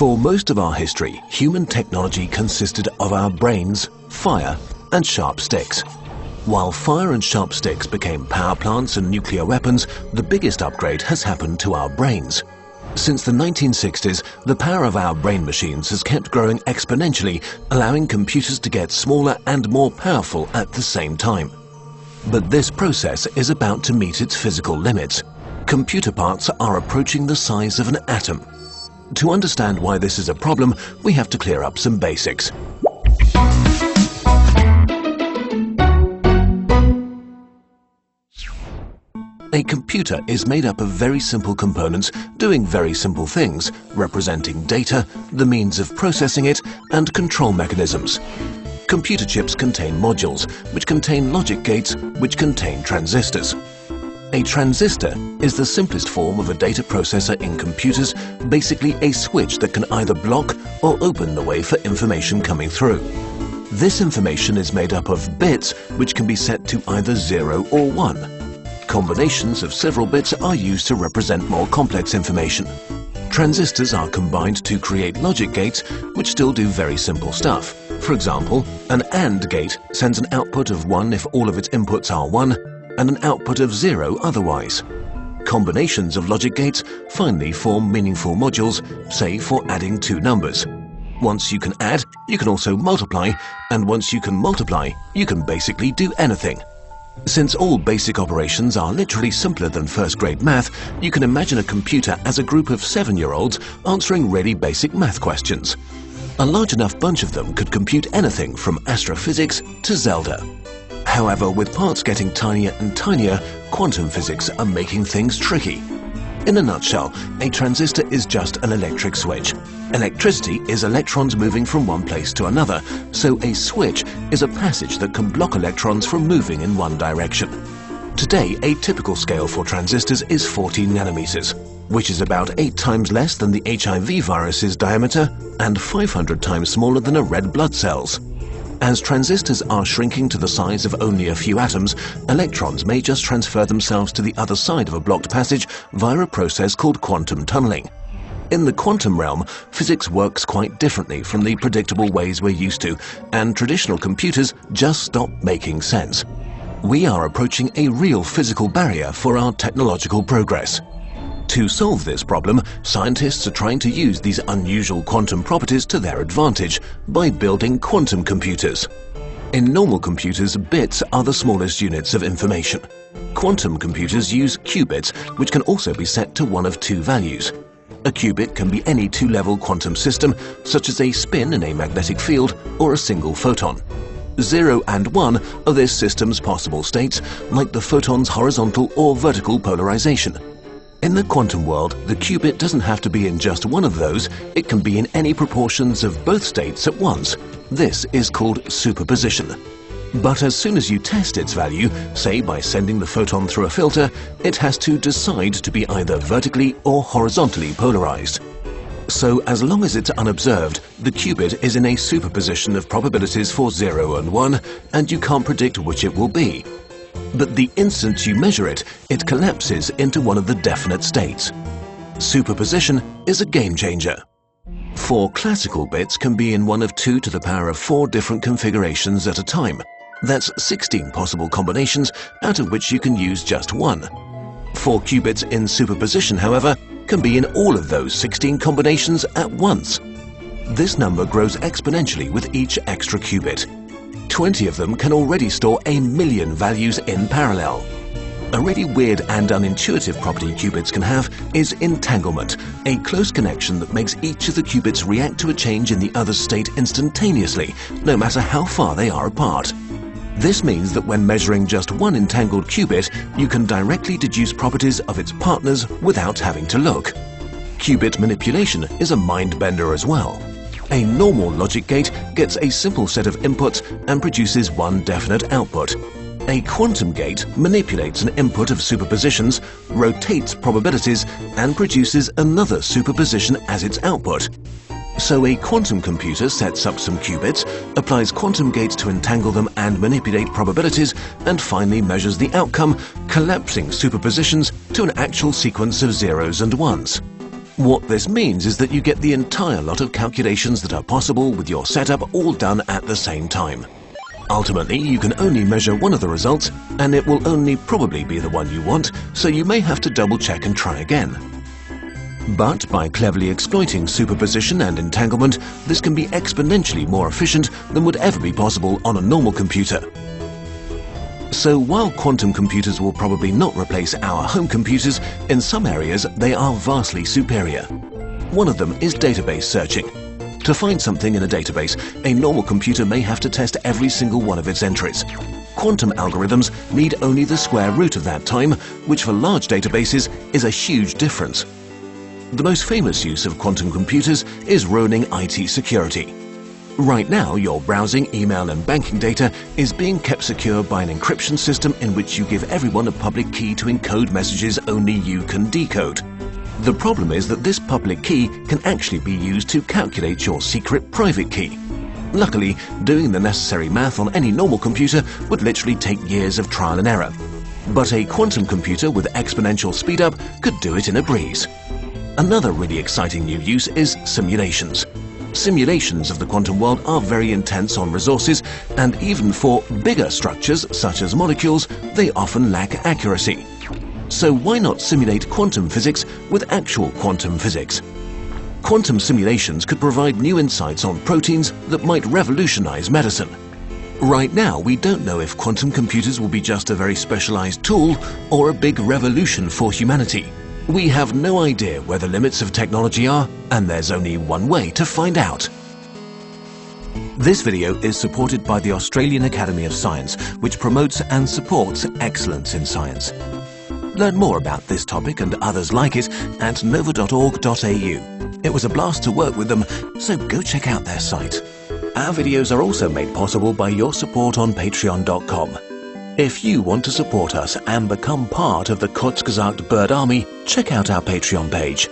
For most of our history, human technology consisted of our brains, fire, and sharp sticks. While fire and sharp sticks became power plants and nuclear weapons, the biggest upgrade has happened to our brains. Since the 1960s, the power of our brain machines has kept growing exponentially, allowing computers to get smaller and more powerful at the same time. But this process is about to meet its physical limits. Computer parts are approaching the size of an atom. To understand why this is a problem, we have to clear up some basics. A computer is made up of very simple components doing very simple things, representing data, the means of processing it, and control mechanisms. Computer chips contain modules, which contain logic gates, which contain transistors. A transistor is the simplest form of a data processor in computers, basically a switch that can either block or open the way for information coming through. This information is made up of bits, which can be set to either 0 or 1. Combinations of several bits are used to represent more complex information. Transistors are combined to create logic gates, which still do very simple stuff. For example, an AND gate sends an output of 1 if all of its inputs are 1, and an output of 0 otherwise. Combinations of logic gates finally form meaningful modules, say for adding two numbers. Once you can add, you can also multiply, and once you can multiply, you can basically do anything. Since all basic operations are literally simpler than first-grade math, you can imagine a computer as a group of 7-year-olds answering really basic math questions. A large enough bunch of them could compute anything from astrophysics to Zelda. However, with parts getting tinier and tinier, quantum physics are making things tricky. In a nutshell, a transistor is just an electric switch. Electricity is electrons moving from one place to another, so a switch is a passage that can block electrons from moving in one direction. Today, a typical scale for transistors is 14 nanometers, which is about 8 times less than the HIV virus's diameter and 500 times smaller than a red blood cell's. As transistors are shrinking to the size of only a few atoms, electrons may just transfer themselves to the other side of a blocked passage via a process called quantum tunneling. In the quantum realm, physics works quite differently from the predictable ways we're used to, and traditional computers just stop making sense. We are approaching a real physical barrier for our technological progress. To solve this problem, scientists are trying to use these unusual quantum properties to their advantage by building quantum computers. In normal computers, bits are the smallest units of information. Quantum computers use qubits, which can also be set to one of two values. A qubit can be any two-level quantum system, such as a spin in a magnetic field or a single photon. 0 and 1 are this system's possible states, like the photon's horizontal or vertical polarization. In the quantum world, the qubit doesn't have to be in just one of those, it can be in any proportions of both states at once. This is called superposition. But as soon as you test its value, say by sending the photon through a filter, it has to decide to be either vertically or horizontally polarized. So as long as it's unobserved, the qubit is in a superposition of probabilities for 0 and 1, and you can't predict which it will be. But the instant you measure it, it collapses into one of the definite states. Superposition is a game changer. 4 classical bits can be in one of 2 to the power of 4 different configurations at a time. That's 16 possible combinations, out of which you can use just one. 4 qubits in superposition, however, can be in all of those 16 combinations at once. This number grows exponentially with each extra qubit. 20 of them can already store 1,000,000 values in parallel. A really weird and unintuitive property qubits can have is entanglement, a close connection that makes each of the qubits react to a change in the other's state instantaneously, no matter how far they are apart. This means that when measuring just one entangled qubit, you can directly deduce properties of its partners without having to look. Qubit manipulation is a mind-bender as well. A normal logic gate gets a simple set of inputs and produces one definite output. A quantum gate manipulates an input of superpositions, rotates probabilities, and produces another superposition as its output. So a quantum computer sets up some qubits, applies quantum gates to entangle them and manipulate probabilities, and finally measures the outcome, collapsing superpositions to an actual sequence of zeros and ones. What this means is that you get the entire lot of calculations that are possible with your setup all done at the same time. Ultimately, you can only measure one of the results, and it will only probably be the one you want, so you may have to double check and try again. But by cleverly exploiting superposition and entanglement, this can be exponentially more efficient than would ever be possible on a normal computer. So while quantum computers will probably not replace our home computers, in some areas they are vastly superior. One of them is database searching. To find something in a database, a normal computer may have to test every single one of its entries. Quantum algorithms need only the square root of that time, which for large databases is a huge difference. The most famous use of quantum computers is Ronin IT security. Right now, your browsing, email and banking data is being kept secure by an encryption system in which you give everyone a public key to encode messages only you can decode. The problem is that this public key can actually be used to calculate your secret private key. Luckily, doing the necessary math on any normal computer would literally take years of trial and error. But a quantum computer with exponential speedup could do it in a breeze. Another really exciting new use is simulations. Simulations of the quantum world are very intense on resources, and even for bigger structures such as molecules, they often lack accuracy. So why not simulate quantum physics with actual quantum physics? Quantum simulations could provide new insights on proteins that might revolutionize medicine. Right now, we don't know if quantum computers will be just a very specialized tool or a big revolution for humanity. We have no idea where the limits of technology are, and there's only one way to find out. This video is supported by the Australian Academy of Science, which promotes and supports excellence in science. Learn more about this topic and others like it at nova.org.au. It was a blast to work with them, so go check out their site. Our videos are also made possible by your support on patreon.com. If you want to support us and become part of the Kurzgesagt Bird Army, check out our Patreon page.